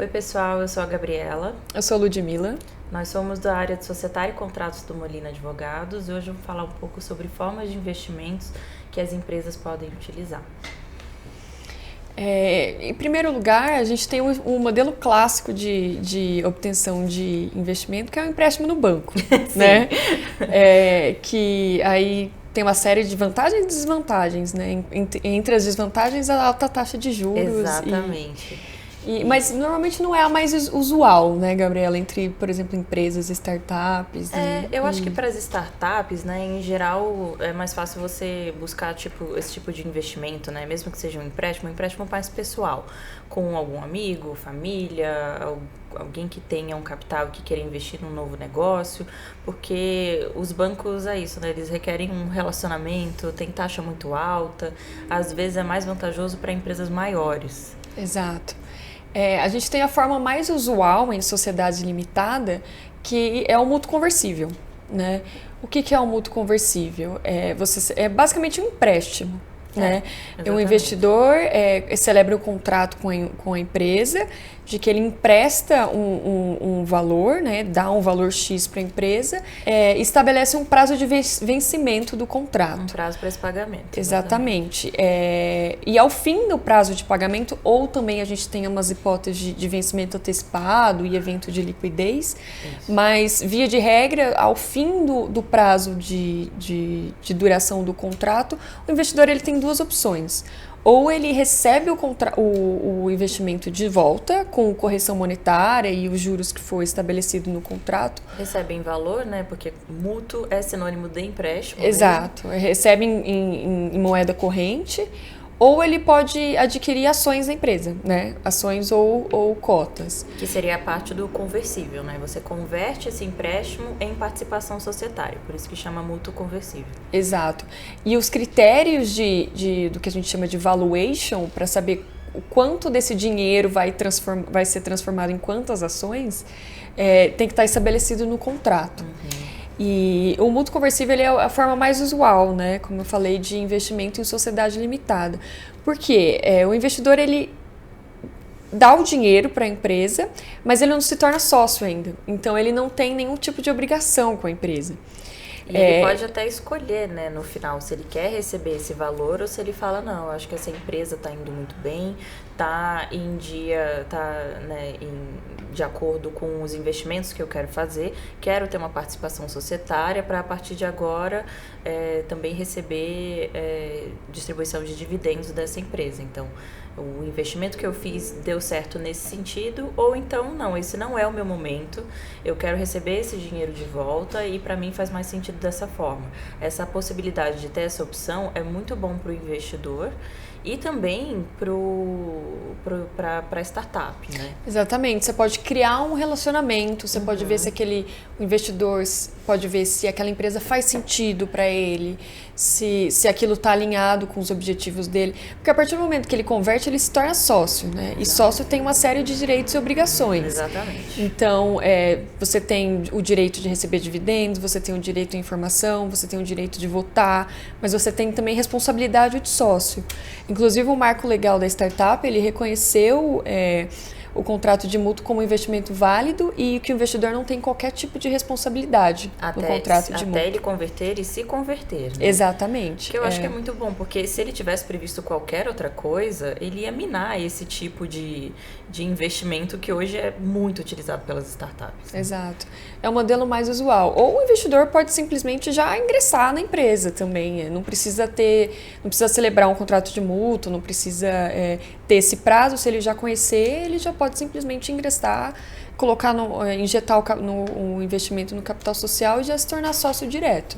Oi pessoal, eu sou a Gabriela. Eu sou a Ludmila. Nós somos da área de Societário e Contratos do Molina Advogados e hoje eu vou falar um pouco sobre formas de investimentos que as empresas podem utilizar. Em primeiro lugar, a gente tem um modelo clássico de obtenção de investimento, que é o empréstimo no banco, né? Que aí tem uma série de vantagens e desvantagens, né? Entre as desvantagens, a alta taxa de juros. Exatamente. Mas normalmente não é a mais usual, né, Gabriela? Entre, por exemplo, empresas, startups. Eu acho que para as startups, né, em geral, é mais fácil você buscar esse tipo de investimento, né? Mesmo que seja um empréstimo mais pessoal, com algum amigo, família, alguém que tenha um capital que queira investir num novo negócio, porque os bancos é isso, né? Eles requerem um relacionamento, tem taxa muito alta, às vezes é mais vantajoso para empresas maiores. Exato. A gente tem a forma mais usual em sociedade limitada, que é o mútuo conversível, né? O que é o mútuo conversível? É basicamente um empréstimo, né? Um investidor celebra um contrato com a empresa, de que ele empresta um valor, né? Dá um valor X para a empresa, estabelece um prazo de vencimento do contrato. Um prazo para esse pagamento. Exatamente. E ao fim do prazo de pagamento, ou também a gente tem umas hipóteses de vencimento antecipado e evento de liquidez, mas, via de regra, ao fim do prazo de duração do contrato, o investidor ele tem duas opções. Ou ele recebe o investimento de volta com correção monetária e os juros que foi estabelecido no contrato. Recebe em valor, né? Porque mútuo é sinônimo de empréstimo. Exato. Mesmo. Recebe em moeda corrente. Ou ele pode adquirir ações da empresa, né? Ações ou cotas. Que seria a parte do conversível, né? Você converte esse empréstimo em participação societária, por isso que chama mútuo conversível. Exato. E os critérios do que a gente chama de valuation, para saber o quanto desse dinheiro vai ser transformado em quantas ações, tem que estar estabelecido no contrato. E o mútuo conversível ele é a forma mais usual, né? Como eu falei, de investimento em sociedade limitada. Por quê? O investidor ele dá o dinheiro para a empresa, mas ele não se torna sócio ainda. Então, ele não tem nenhum tipo de obrigação com a empresa. E ele pode até escolher, né, no final, se ele quer receber esse valor ou se ele fala, não, eu acho que essa empresa está indo muito bem, está em dia, está, né, de acordo com os investimentos que eu quero fazer, quero ter uma participação societária para, a partir de agora, também receber distribuição de dividendos dessa empresa. Então, o investimento que eu fiz deu certo nesse sentido, ou então, não, esse não é o meu momento, eu quero receber esse dinheiro de volta e para mim faz mais sentido dessa forma. Essa possibilidade de ter essa opção é muito bom para o investidor e também para a startup, né? Exatamente. Você pode criar um relacionamento, você pode ver se o investidor pode ver se aquela empresa faz sentido para ele, se aquilo está alinhado com os objetivos dele. Porque a partir do momento que ele converte, ele se torna sócio, né? E sócio tem uma série de direitos e obrigações. Exatamente. Então, você tem o direito de receber dividendos, você tem o direito à informação, você tem o direito de votar, mas você tem também responsabilidade de sócio. Inclusive, o marco legal da startup, ele reconheceu o contrato de mútuo como investimento válido e que o investidor não tem qualquer tipo de responsabilidade no contrato de mútuo. Até ele converter e se converter, né? Exatamente. Que eu acho que é muito bom, porque se ele tivesse previsto qualquer outra coisa, ele ia minar esse tipo de investimento que hoje é muito utilizado pelas startups. Né? Exato. É o modelo mais usual. Ou o investidor pode simplesmente já ingressar na empresa também. Não precisa celebrar um contrato de mútuo, não precisa ter esse prazo. Se ele já conhecer, ele já pode simplesmente ingressar, injetar o investimento no capital social e já se tornar sócio direto.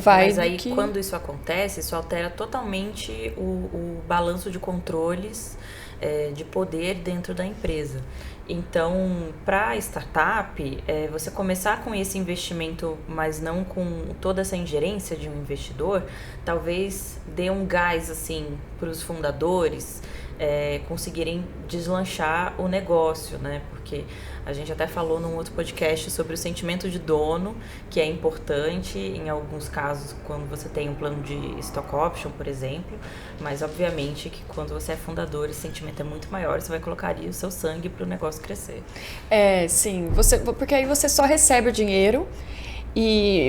Mas aí quando isso acontece, isso altera totalmente o balanço de controles de poder dentro da empresa. Então, para a startup, você começar com esse investimento, mas não com toda essa ingerência de um investidor, talvez dê um gás assim, para os fundadores, conseguirem deslanchar o negócio, né? Porque a gente até falou num outro podcast sobre o sentimento de dono, que é importante em alguns casos quando você tem um plano de stock option, por exemplo, mas obviamente que quando você é fundador, esse sentimento é muito maior, você vai colocar ali o seu sangue para o negócio crescer. Sim, porque aí você só recebe o dinheiro,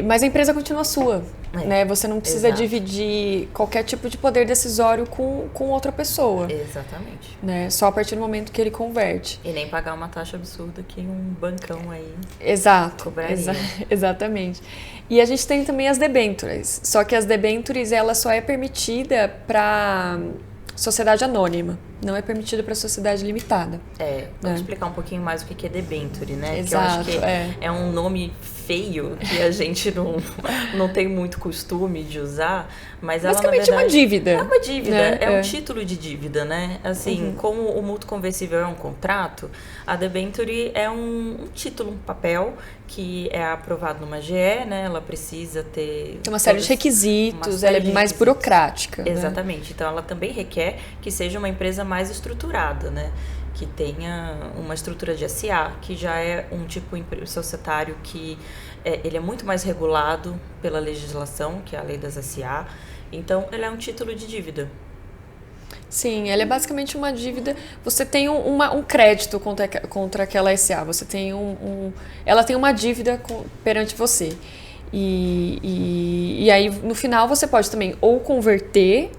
mas a empresa continua sua, né? Você não precisa dividir qualquer tipo de poder decisório com outra pessoa. Exatamente. Né? Só a partir do momento que ele converte. E nem pagar uma taxa absurda que um bancão aí cobraria. Exatamente. E a gente tem também as debêntures. Só que as debêntures, ela só é permitida para sociedade anônima. Não é permitida para sociedade limitada. Vamos explicar um pouquinho mais o que é debenture, né? Exato, que eu acho que é um nome feio que a gente não tem muito costume de usar, mas ela, basicamente, na verdade, é uma dívida. É uma dívida, né? Um título de dívida, né? Assim, como o mútuo conversível é um contrato, a debenture é um título, um papel que é aprovado numa GE, né? Ela precisa ter... Tem uma série de requisitos, ela é mais burocrática. Exatamente. Né? Então, ela também requer que seja uma empresa mais estruturada, né? Que tenha uma estrutura de SA, que já é um tipo societário que ele é muito mais regulado pela legislação, que é a lei das SA. Então, ele é um título de dívida. Sim, ela é basicamente uma dívida. Você tem um crédito contra aquela SA. Você tem ela tem uma dívida perante você. E aí, no final, você pode também ou converter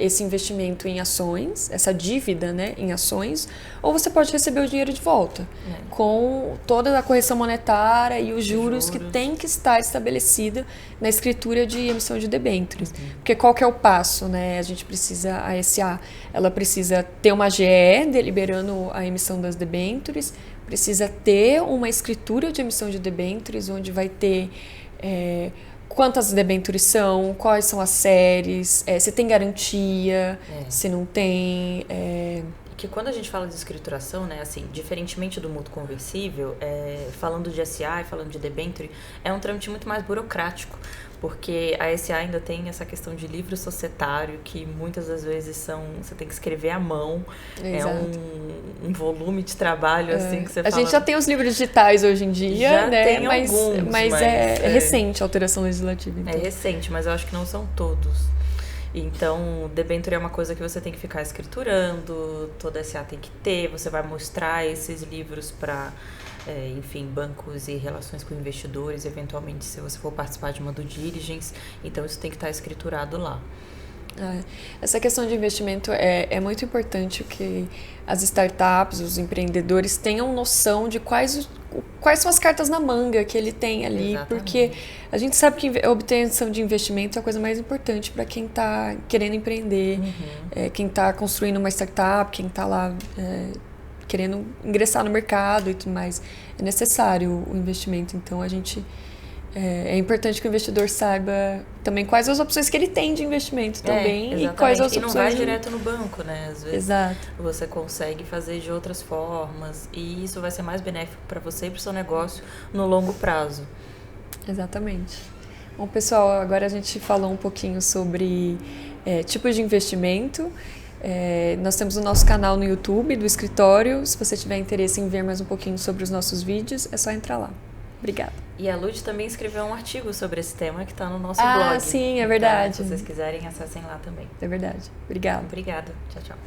esse investimento em ações, essa dívida, né, em ações, ou você pode receber o dinheiro de volta, com toda a correção monetária e os juros que tem que estar estabelecido na escritura de emissão de debêntures. Porque qual que é o passo, né? A gente precisa, a SA, ela precisa ter uma GE deliberando a emissão das debêntures, precisa ter uma escritura de emissão de debêntures, onde vai ter quantas debêntures são, quais são as séries, se tem garantia, se não tem. Que quando a gente fala de escrituração, né, assim, diferentemente do mútuo conversível, falando de SA e falando de debenture, é um trâmite muito mais burocrático, porque a SA ainda tem essa questão de livro societário, que muitas das vezes você tem que escrever à mão. Exato. É um volume de trabalho, assim, que você fala... A gente já tem os livros digitais hoje em dia, já né? Tem alguns, mas é recente a alteração legislativa. Então. É recente, mas eu acho que não são todos. Então, debênture é uma coisa que você tem que ficar escriturando, toda SA tem que ter, você vai mostrar esses livros para, enfim, bancos e relações com investidores, eventualmente, se você for participar de uma due diligence, então isso tem que estar escriturado lá. Essa questão de investimento é muito importante que as startups, os empreendedores tenham noção de quais são as cartas na manga que ele tem ali. Exatamente. Porque a gente sabe que a obtenção de investimento é a coisa mais importante para quem está querendo empreender, quem está construindo uma startup, quem está lá querendo ingressar no mercado e tudo mais. É necessário o investimento, então é importante que o investidor saiba também quais as opções que ele tem de investimento também e quais as opções. E não vai direto no banco, né? Às vezes você consegue fazer de outras formas e isso vai ser mais benéfico para você e para o seu negócio no longo prazo. Exatamente. Bom, pessoal, agora a gente falou um pouquinho sobre tipos de investimento. Nós temos o nosso canal no YouTube do escritório. Se você tiver interesse em ver mais um pouquinho sobre os nossos vídeos, é só entrar lá. Obrigada. E a Lud também escreveu um artigo sobre esse tema que está no nosso blog. Ah, sim, é verdade. Então, se vocês quiserem, acessem lá também. É verdade. Obrigada. Obrigada. Tchau, tchau.